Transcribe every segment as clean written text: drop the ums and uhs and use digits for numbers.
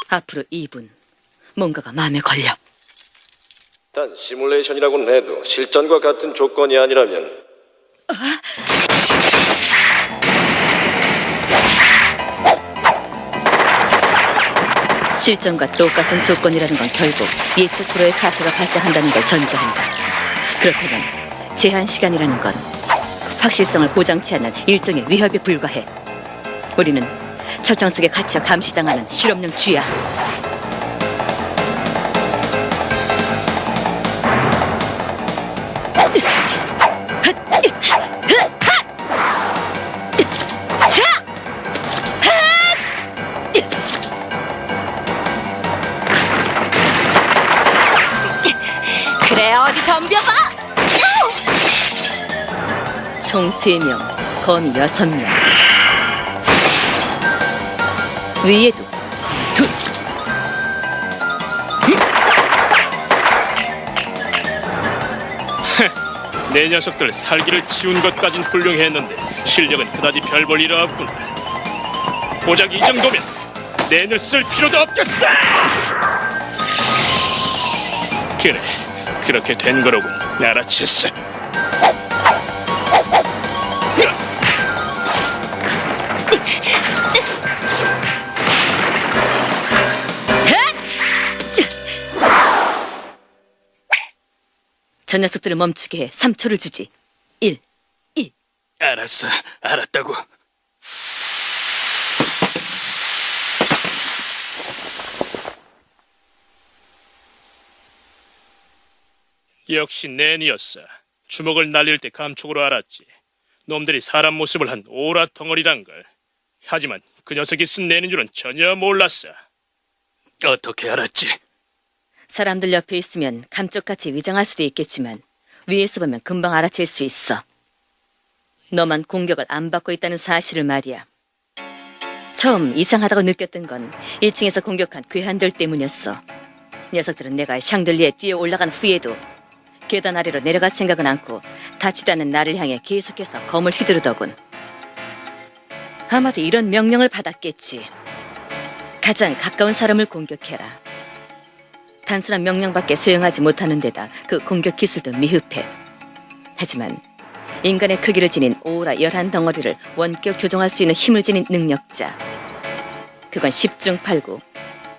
앞으로 2분. 뭔가가 마음에 걸려. 단 시뮬레이션이라고는 해도 실전과 같은 조건이 아니라면 실전과 똑같은 조건이라는 건 결국 예측 불허의 사태가 발생한다는 걸 전제한다. 그렇다면 제한 시간이라는 건 확실성을 보장치 않는 일종의 위협에 불과해. 우리는 철장 속에 갇혀 감시당하는 실험용 쥐야. 그래, 어디 덤벼봐! 총 3명, 거미 6명. 위에도 둘. 내 녀석들 살기를 치운 것까진 훌륭했는데 실력은 그다지 별 볼 일 없구나. 고작 이 정도면 낸을 쓸 필요도 없겠어! 그래, 그렇게 된 거로군. 알아챘어. 저 녀석들을 멈추게 해. 3초를 주지. 1, 2. 알았어, 알았다고. 역시 낸이었어. 주먹을 날릴 때 감촉으로 알았지. 놈들이 사람 모습을 한 오라 덩어리란 걸. 하지만 그 녀석이 쓴 낸인 줄은 전혀 몰랐어. 어떻게 알았지? 사람들 옆에 있으면 감쪽같이 위장할 수도 있겠지만 위에서 보면 금방 알아챌 수 있어. 너만 공격을 안 받고 있다는 사실을 말이야. 처음 이상하다고 느꼈던 건 1층에서 공격한 괴한들 때문이었어. 녀석들은 내가 샹들리에 뛰어 올라간 후에도 계단 아래로 내려갈 생각은 않고 닿지도 않는 나를 향해 계속해서 검을 휘두르더군. 아마도 이런 명령을 받았겠지. 가장 가까운 사람을 공격해라. 단순한 명령밖에 수행하지 못하는 데다 그 공격 기술도 미흡해. 하지만 인간의 크기를 지닌 오라 11덩어리를 원격 조종할 수 있는 힘을 지닌 능력자. 그건 10중 8구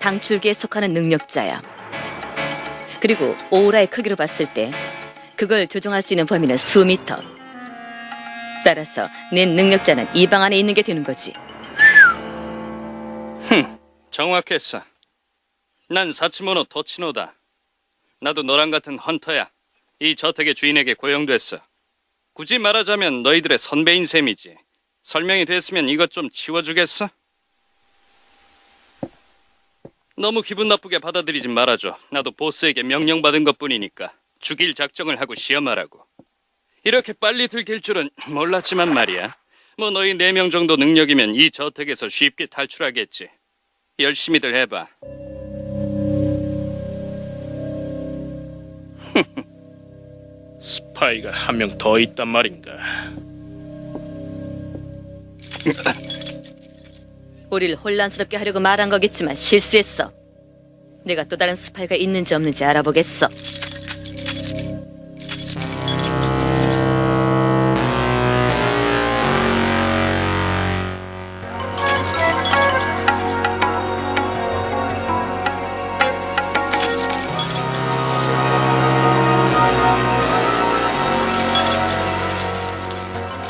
방출기에 속하는 능력자야. 그리고 오라의 크기로 봤을 때 그걸 조종할 수 있는 범위는 수미터. 따라서 내 능력자는 이 방 안에 있는 게 되는 거지. 정확했어. 난 사치모노 토치노다. 나도 너랑 같은 헌터야. 이 저택의 주인에게 고용됐어. 굳이 말하자면 너희들의 선배인 셈이지. 설명이 됐으면 이것 좀 치워주겠어? 너무 기분 나쁘게 받아들이지 말아줘. 나도 보스에게 명령받은 것뿐이니까 죽일 작정을 하고 시험하라고. 이렇게 빨리 들킬 줄은 몰랐지만 말이야. 뭐 너희 4명 정도 능력이면 이 저택에서 쉽게 탈출하겠지. 열심히들 해봐. 스파이가 한 명 더 있단 말인가? 우리를 혼란스럽게 하려고 말한 거겠지만 실수했어. 내가 또 다른 스파이가 있는지 없는지 알아보겠어.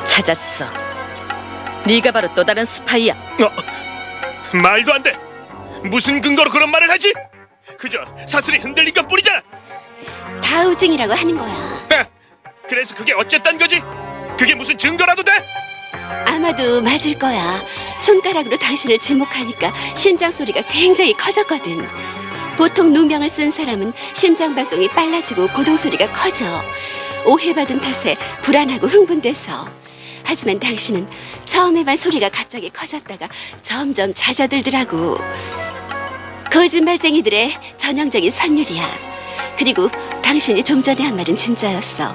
찾았어. 네가 바로 또 다른 스파이야. 말도 안 돼! 무슨 근거로 그런 말을 하지? 그저 사슬이 흔들린 것뿐이잖아! 다우증이라고 하는 거야. 그래서 그게 어쨌단 거지? 그게 무슨 증거라도 돼? 아마도 맞을 거야. 손가락으로 당신을 지목하니까 심장 소리가 굉장히 커졌거든. 보통 누명을 쓴 사람은 심장 박동이 빨라지고 고동 소리가 커져. 오해받은 탓에 불안하고 흥분돼서. 하지만 당신은 처음에만 소리가 갑자기 커졌다가 점점 잦아들더라고. 거짓말쟁이들의 전형적인 선율이야. 그리고 당신이 좀 전에 한 말은 진짜였어.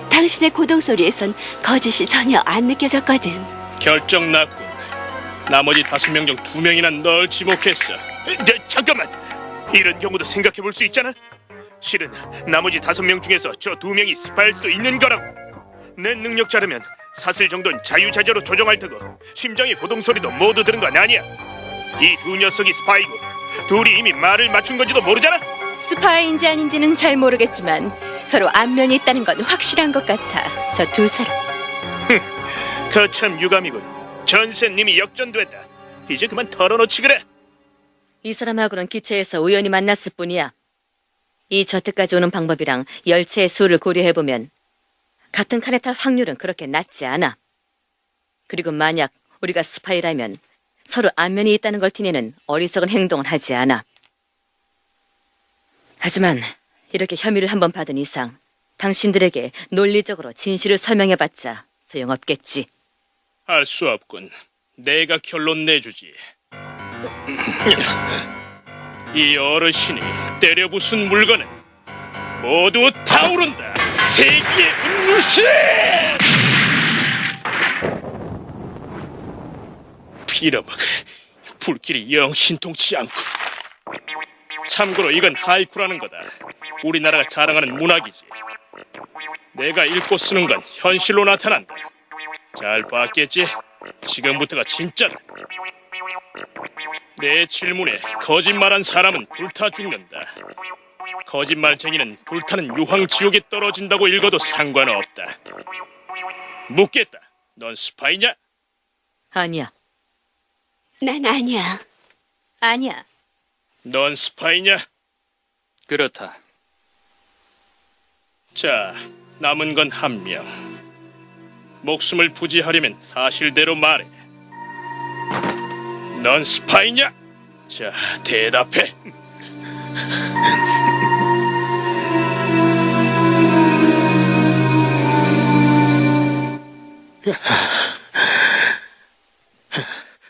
당신의 고동 소리에선 거짓이 전혀 안 느껴졌거든. 결정 났군. 나머지 5명 중 2명이나 널 지목했어. 잠깐만. 이런 경우도 생각해 볼 수 있잖아. 실은 나머지 5명 중에서 저 2명이 스파일 수도 있는 거라고. 내 능력자라면 사슬 정도는 자유자재로 조정할 테고 심장의 고동 소리도 모두 들은 건 아니야. 이 두 녀석이 스파이고 둘이 이미 말을 맞춘 건지도 모르잖아. 스파이인지 아닌지는 잘 모르겠지만 서로 안면이 있다는 건 확실한 것 같아. 저 두 사람. 거참 유감이군. 전세님이 역전됐다. 이제 그만 털어놓지 그래. 이 사람하고는 기차에서 우연히 만났을 뿐이야. 이 저택까지 오는 방법이랑 열차의 수를 고려해보면 같은 칸에 탈 확률은 그렇게 낮지 않아. 그리고 만약 우리가 스파이라면 서로 안면이 있다는 걸 티내는 어리석은 행동을 하지 않아. 하지만 이렇게 혐의를 한번 받은 이상 당신들에게 논리적으로 진실을 설명해봤자 소용없겠지. 알 수 없군. 내가 결론 내주지. 이 어르신이 때려 부순 물건은 모두 타오른다. 세기의 운루시! 빌어먹을 불길이 영 신통치 않고. 참고로 이건 하이쿠라는 거다. 우리나라가 자랑하는 문학이지. 내가 읽고 쓰는 건 현실로 나타난다. 잘 봤겠지? 지금부터가 진짜다. 내 질문에 거짓말한 사람은 불타 죽는다. 거짓말쟁이는 불타는 유황지옥에 떨어진다고 읽어도 상관없다. 묻겠다. 넌 스파이냐? 아니야. 난 아니야. 아니야. 넌 스파이냐? 그렇다. 자, 남은 건 1명. 목숨을 부지하려면 사실대로 말해. 넌 스파이냐? 자, 대답해.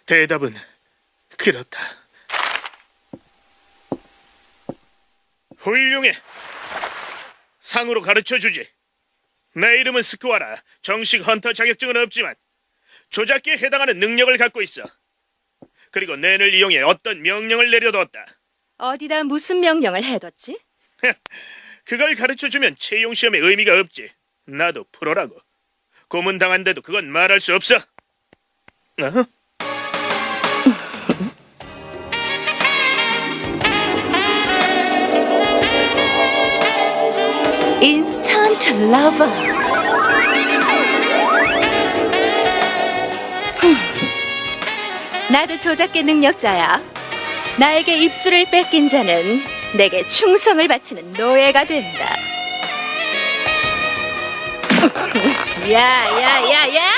대답은 그렇다. 훌륭해. 상으로 가르쳐주지. 내 이름은 스쿠아라. 정식 헌터 자격증은 없지만 조작기에 해당하는 능력을 갖고 있어. 그리고 낸을 이용해 어떤 명령을 내려뒀다. 어디다 무슨 명령을 해뒀지? 그걸 가르쳐주면 채용 시험에 의미가 없지. 나도 프로라고. 고문당한데도 그건 말할 수 없어. 어? 인스턴트 러버. 나도 조작계 능력자야. 나에게 입술을 뺏긴 자는 내게 충성을 바치는 노예가 된다. 야야야야!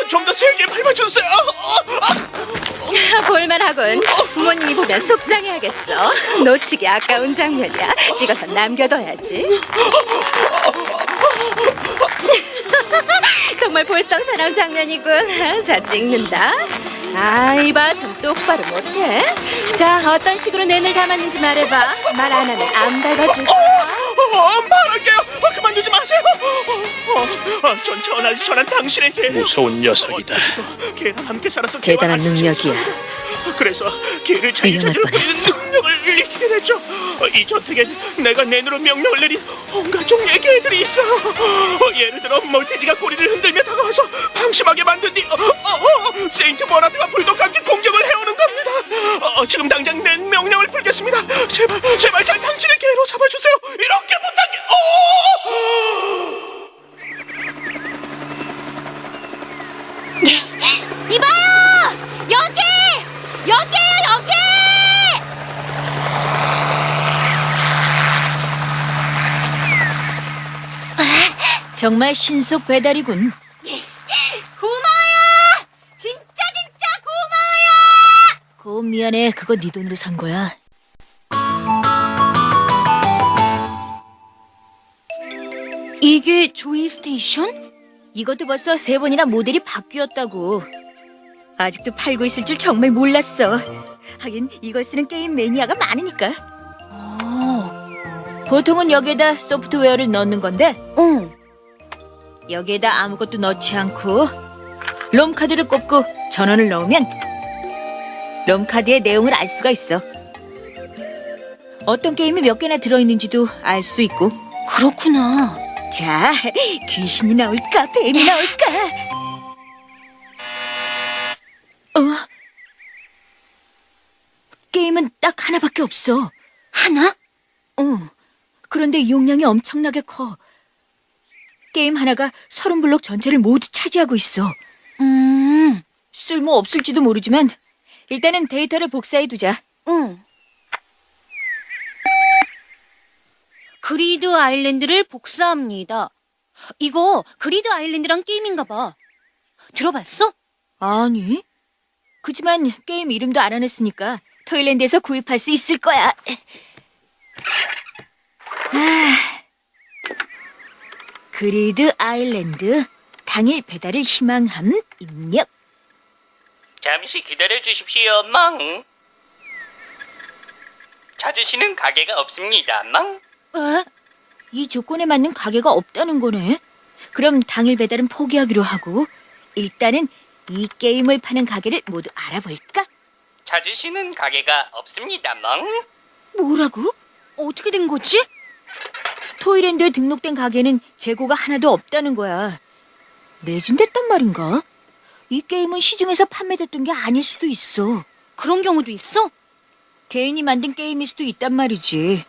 좀 더 세게 밟아주세요. 볼만하군. 부모님이 보면 속상해하겠어. 놓치기 아까운 장면이야. 찍어서 남겨둬야지. 정말 볼썽사나운 장면이군. 자, 찍는다. 이봐, 좀 똑바로 못해. 자, 어떤 식으로 낸을 담았는지 말해봐. 말 안 하면 안 밟아줄 거야. 말할게요. 그만두지 마세요. 전 전한 당신에게 무서운 녀석이다. 걔랑 함께 살아서 대단한 능력이야. 그래서 걔를 자유자재로 위험할 부리는 능력을 익히게 됐죠. 이 저택엔 내가 낸으로 명령을 내린 온갖 종류의 개들이 있어. 예를 들어 멀티지가 꼬리를 흔들며 다가와서 방심하게 만든 뒤 세인트 버나드가 불독과 함께 공격을 해오는 겁니다. 지금 당장 낸 명령을 풀겠습니다. 제발 잘 당신의 개로 잡아주세요. 이렇게 부탁해. 이봐요! 여기! 여기에요, 여기! 정말 신속 배달이군. 고마워요! 진짜 고마워요! 미안해. 그거 네 돈으로 산 거야. 이게 조이 스테이션? 이것도 벌써 3번이나 모델이 바뀌었다고. 아직도 팔고 있을 줄 정말 몰랐어. 하긴 이걸 쓰는 게임 매니아가 많으니까. 보통은 여기에다 소프트웨어를 넣는 건데, 여기에다 아무것도 넣지 않고 롬카드를 꼽고 전원을 넣으면 럼카드의 내용을 알 수가 있어. 어떤 게임이 몇 개나 들어있는지도 알 수 있고. 그렇구나. 자, 귀신이 나올까, 뱀이 나올까? 게임은 딱 하나밖에 없어. 하나? 그런데 용량이 엄청나게 커. 게임 하나가 30블록 전체를 모두 차지하고 있어. 쓸모 없을지도 모르지만 일단은 데이터를 복사해두자. 응. 그리드 아일랜드를 복사합니다. 이거 그리드 아일랜드란 게임인가 봐. 들어봤어? 아니, 그치만 게임 이름도 알아냈으니까 토일랜드에서 구입할 수 있을 거야. 그리드 아일랜드 당일 배달을 희망함 입력. 잠시 기다려 주십시오, 멍. 찾으시는 가게가 없습니다, 멍. 이 조건에 맞는 가게가 없다는 거네. 그럼 당일 배달은 포기하기로 하고 일단은 이 게임을 파는 가게를 모두 알아볼까? 찾으시는 가게가 없습니다, 멍. 뭐라고? 어떻게 된 거지? 토이랜드에 등록된 가게는 재고가 하나도 없다는 거야. 매진됐단 말인가? 이 게임은 시중에서 판매됐던 게 아닐 수도 있어. 그런 경우도 있어? 개인이 만든 게임일 수도 있단 말이지.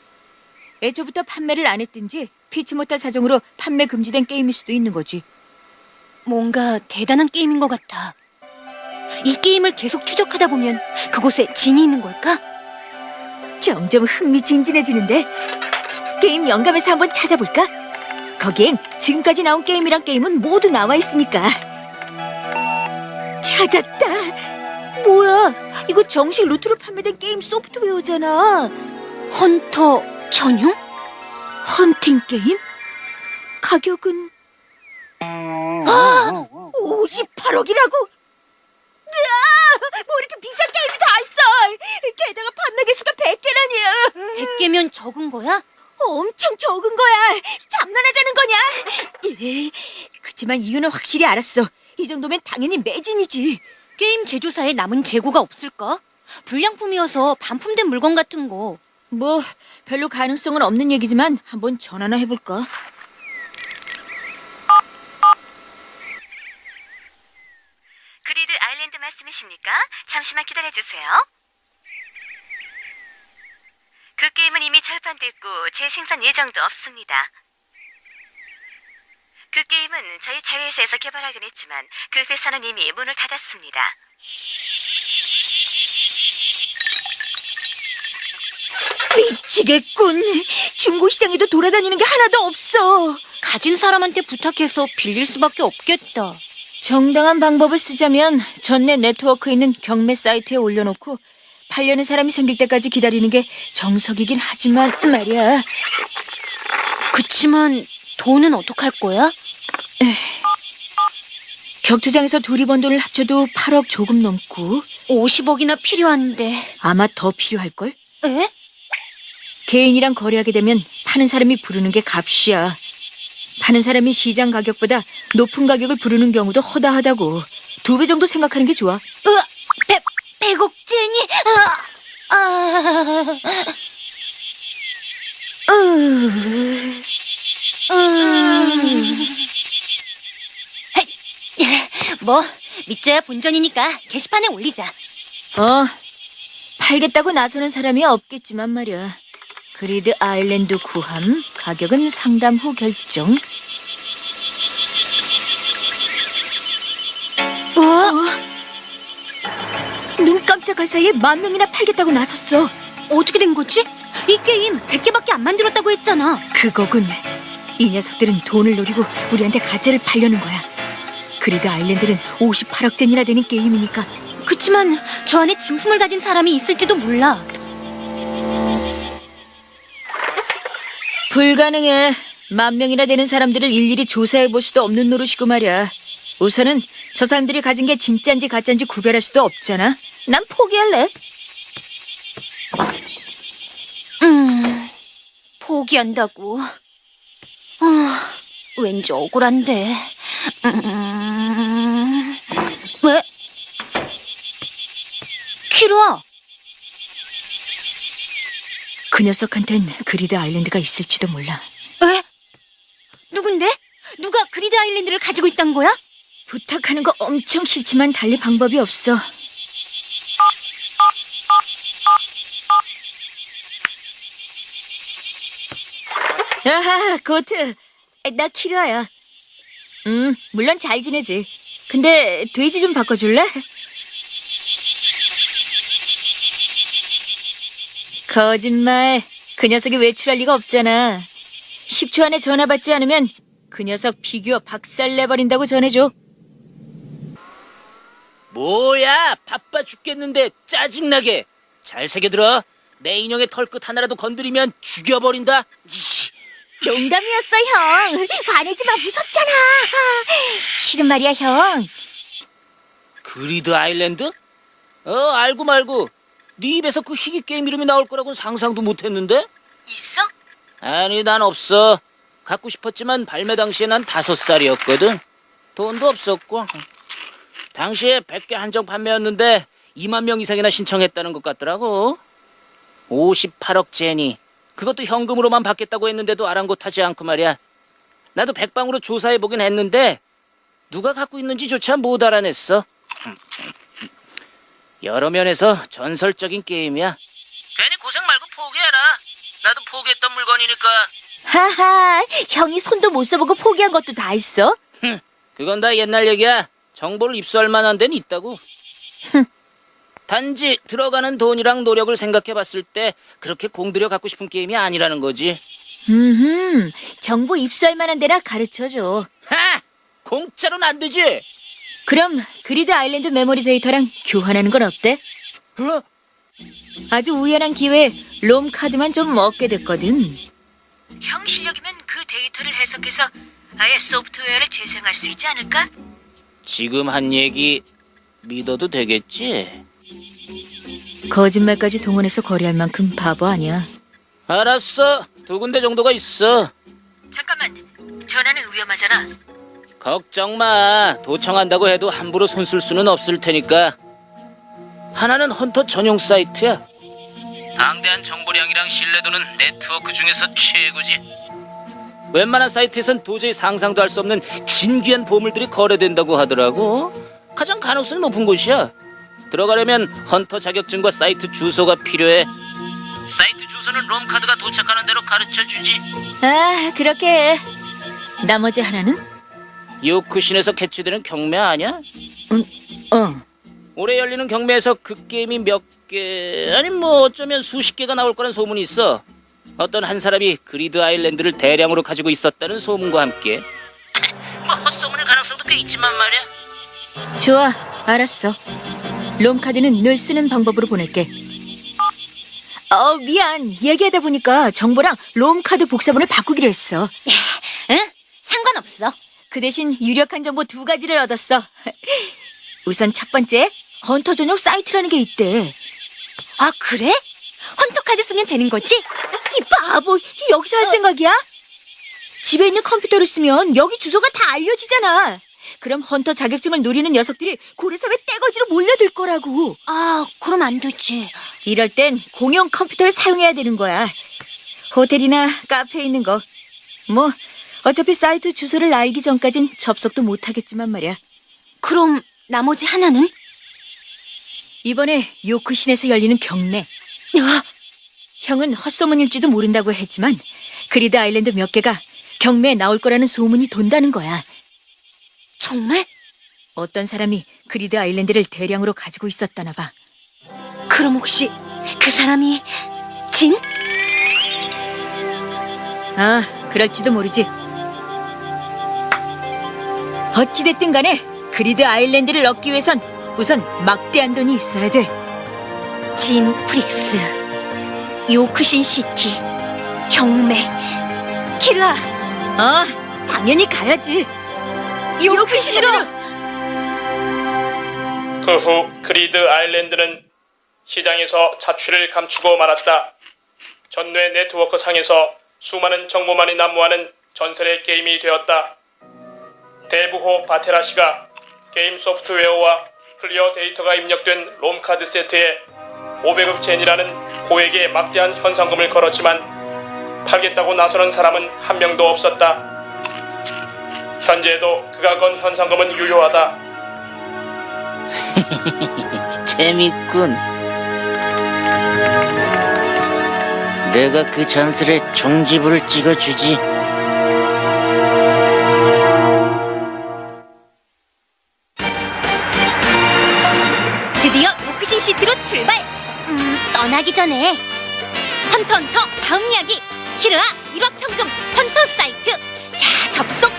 애초부터 판매를 안 했든지 피치 못할 사정으로 판매 금지된 게임일 수도 있는 거지. 뭔가 대단한 게임인 것 같아. 이 게임을 계속 추적하다 보면 그곳에 진이 있는 걸까? 점점 흥미진진해지는데? 게임 영감에서 한번 찾아볼까? 거기엔 지금까지 나온 게임이란 게임은 모두 나와 있으니까. 찾았다. 뭐야? 이거 정식 루트로 판매된 게임 소프트웨어잖아. 헌터 전용? 헌팅 게임? 가격은 58억이라고? 뭐 이렇게 비싼 게임이 다 있어. 게다가 판매 개수가 100개라니. 100개면 적은 거야? 엄청 적은 거야. 장난하자는 거냐? 그치만 이유는 확실히 알았어. 이 정도면 당연히 매진이지. 게임 제조사에 남은 재고가 없을까? 불량품이어서 반품된 물건 같은 거. 뭐 별로 가능성은 없는 얘기지만 한번 전화나 해볼까? 그리드 아일랜드 말씀이십니까? 잠시만 기다려주세요. 그 게임은 이미 절판됐고 재생산 예정도 없습니다. 그 게임은 저희 자회사에서 개발하긴 했지만 그 회사는 이미 문을 닫았습니다. 미치겠군. 중고시장에도 돌아다니는 게 하나도 없어. 가진 사람한테 부탁해서 빌릴 수밖에 없겠다. 정당한 방법을 쓰자면 전내 네트워크에 있는 경매 사이트에 올려놓고 팔려는 사람이 생길 때까지 기다리는 게 정석이긴 하지만 말이야. 그치만 돈은 어떡할 거야? 격투장에서 둘이 번 돈을 합쳐도 8억 조금 넘고 50억이나 필요한데. 아마 더 필요할걸? 에? 개인이랑 거래하게 되면 파는 사람이 부르는 게 값이야. 파는 사람이 시장 가격보다 높은 가격을 부르는 경우도 허다하다고. 2배 정도 생각하는 게 좋아. 100억쟁이? 뭐 믿져야 본전이니까 게시판에 올리자. 팔겠다고 나서는 사람이 없겠지만 말이야. 그리드 아일랜드 구함, 가격은 상담 후 결정. 눈 깜짝할 사이에 10,000명이나 팔겠다고 나섰어. 어떻게 된 거지? 이 게임 100개밖에 안 만들었다고 했잖아. 그거군. 이 녀석들은 돈을 노리고 우리한테 가짜를 팔려는 거야. 그리드 아일랜드는 58억젠이나 되는 게임이니까. 그치만 저 안에 진품을 가진 사람이 있을지도 몰라. 불가능해. 10,000명이나 되는 사람들을 일일이 조사해볼 수도 없는 노릇이고 말이야. 우선은 저 사람들이 가진 게 진짠지 가짠지 구별할 수도 없잖아. 난 포기할래. 포기한다고. 왠지 억울한데. 왜? 키루아! 그 녀석한텐 그리드 아일랜드가 있을지도 몰라. 에? 누군데? 누가 그리드 아일랜드를 가지고 있단 거야? 부탁하는 거 엄청 싫지만 달리 방법이 없어. 아하, 고트. 나 키루아야. 물론 잘 지내지. 근데 돼지 좀 바꿔줄래? 거짓말. 그 녀석이 외출할 리가 없잖아. 10초 안에 전화 받지 않으면 그 녀석 피규어 박살내버린다고 전해줘. 뭐야, 바빠 죽겠는데 짜증나게. 잘 새겨들어. 내 인형의 털끝 하나라도 건드리면 죽여버린다. 이씨. 농담이었어, 형. 화내지 마, 무섭잖아. 싫은 말이야, 형. 그리드 아일랜드? 알고 말고. 네 입에서 그 희귀 게임 이름이 나올 거라고는 상상도 못했는데? 있어? 아니, 난 없어. 갖고 싶었지만 발매 당시에 난 5살이었거든. 돈도 없었고. 당시에 100개 한정 판매였는데 2만 명 이상이나 신청했다는 것 같더라고. 58억 제니. 그것도 현금으로만 받겠다고 했는데도 아랑곳하지 않고 말이야. 나도 백방으로 조사해보긴 했는데 누가 갖고 있는지조차 못 알아냈어. 여러 면에서 전설적인 게임이야. 괜히 고생 말고 포기해라. 나도 포기했던 물건이니까. 하하, 형이 손도 못 써보고 포기한 것도 다 있어? 그건 다 옛날 얘기야. 정보를 입수할 만한 데는 있다고. 단지 들어가는 돈이랑 노력을 생각해봤을 때 그렇게 공들여 갖고 싶은 게임이 아니라는 거지. 정보 입수할 만한 데나 가르쳐줘. 하! 공짜로는 안 되지. 그럼 그리드 아일랜드 메모리 데이터랑 교환하는 건 어때? 어? 아주 우연한 기회에 롬 카드만 좀 얻게 됐거든. 형 실력이면 그 데이터를 해석해서 아예 소프트웨어를 재생할 수 있지 않을까? 지금 한 얘기 믿어도 되겠지? 거짓말까지 동원해서 거래할 만큼 바보 아니야. 알았어. 2군데 정도가 있어. 잠깐만, 전화는 위험하잖아. 걱정 마. 도청한다고 해도 함부로 손 쓸 수는 없을 테니까. 하나는 헌터 전용 사이트야. 방대한 정보량이랑 신뢰도는 네트워크 중에서 최고지. 웬만한 사이트에선 도저히 상상도 할 수 없는 진귀한 보물들이 거래된다고 하더라고. 가장 가능성이 높은 곳이야. 들어가려면 헌터 자격증과 사이트 주소가 필요해. 사이트 주소는 롬카드가 도착하는 대로 가르쳐주지. 아, 그렇게 해. 나머지 하나는? 요크신에서 개최되는 경매 아니야? 어. 올해 열리는 경매에서 그 게임이 몇 개, 아니 뭐 어쩌면 수십 개가 나올 거란 소문이 있어. 어떤 한 사람이 그리드 아일랜드를 대량으로 가지고 있었다는 소문과 함께. 뭐 헛소문일 가능성도 꽤 있지만 말이야. 좋아, 알았어. 롬카드는 늘 쓰는 방법으로 보낼게. 미안. 얘기하다 보니까 정보랑 롬카드 복사본을 바꾸기로 했어. 응? 상관없어. 그 대신 유력한 정보 2가지를 얻었어. 우선 첫 번째, 헌터 전용 사이트라는 게 있대. 아, 그래? 헌터 카드 쓰면 되는 거지? 이 바보, 여기서 할 생각이야? 집에 있는 컴퓨터를 쓰면 여기 주소가 다 알려지잖아. 그럼 헌터 자격증을 노리는 녀석들이 고래섬에 떼거지로 몰려들 거라고. 아, 그럼 안 되지. 이럴 땐 공용 컴퓨터를 사용해야 되는 거야. 호텔이나 카페에 있는 거. 뭐 어차피 사이트 주소를 알기 전까진 접속도 못하겠지만 말이야. 그럼 나머지 하나는? 이번에 요크신에서 열리는 경매. 형은 헛소문일지도 모른다고 했지만 그리드 아일랜드 몇 개가 경매에 나올 거라는 소문이 돈다는 거야. 정말? 어떤 사람이 그리드 아일랜드를 대량으로 가지고 있었다나 봐. 그럼 혹시 그 사람이 진? 아, 그럴지도 모르지. 어찌됐든 간에 그리드 아일랜드를 얻기 위해선 우선 막대한 돈이 있어야 돼. 진 프릭스, 요크신 시티, 경매. 키루아, 당연히 가야지. 요크신으로! 그 후 그리드 아일랜드는 시장에서 자취를 감추고 말았다. 전뇌 네트워크 상에서 수많은 정보만이 난무하는 전설의 게임이 되었다. 대부호 바테라 씨가 게임 소프트웨어와 클리어 데이터가 입력된 롬카드 세트에 500억 젠이라는 고액의 막대한 현상금을 걸었지만 팔겠다고 나서는 사람은 한 명도 없었다. 현재도 그가 건 현상금은 유효하다. 재밌군. 내가 그 전설의 종지부를 찍어주지. 드디어 요크신 시티로 출발! 떠나기 전에 헌터 다음 이야기 키르아 1억 천금 헌터 사이트 자 접속!